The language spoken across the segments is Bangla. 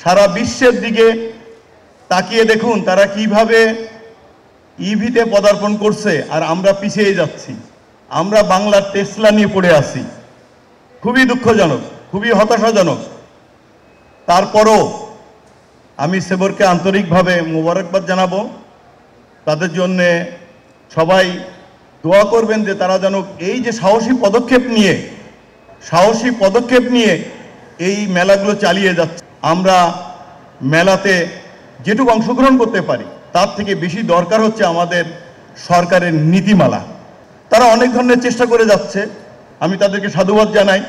সারা বিশ্বের দিকে তাকিয়ে দেখুন তারা কিভাবে ইভিতে পদার্পণ করছে, আর আমরা পিছিয়ে যাচ্ছি। আমরা বাংলার টেসলা নিয়ে পড়ে আছি। খুবই দুঃখজনক, খুবই হতাশাজনক। তারপরও আমি সেবরকে আন্তরিকভাবে মোবারকবাদ জানাবো। তাদের জন্যে সবাই দোয়া করবেন যে তারা যেন এই যে সাহসী পদক্ষেপ নিয়ে এই মেলাগুলো চালিয়ে যাচ্ছে। আমরা মেলাতে যেটুকু অংশগ্রহণ করতে পারি তার থেকে বেশি দরকার হচ্ছে আমাদের সরকারের নীতিমালা। তারা অনেক ধরনের চেষ্টা করে যাচ্ছে, আমি তাদেরকে সাধুবাদ জানাই।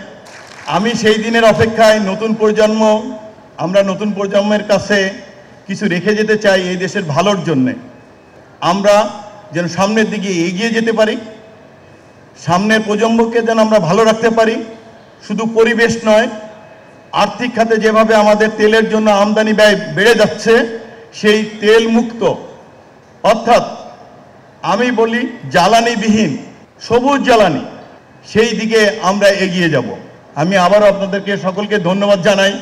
আমি সেই দিনের অপেক্ষায় আমরা নতুন প্রজন্মের কাছে কিছু রেখে যেতে চাই এই দেশের ভালোর জন্যে। আমরা যেন সামনের দিকে এগিয়ে যেতে পারি, সামনের প্রজন্মকে যেন আমরা ভালো রাখতে পারি। শুধু পরিবেশ নয়, আর্থিক খাতে যেভাবে আমাদের তেলের জন্য আমদানি ব্যয় বেড়ে যাচ্ছে, সেই তেল মুক্ত, অর্থাৎ আমি বলি জ্বালানিবিহীন সবুজ জ্বালানি, সেই দিকে আমরা এগিয়ে যাব। আমি আবারও আপনাদেরকে সকলকে ধন্যবাদ জানাই।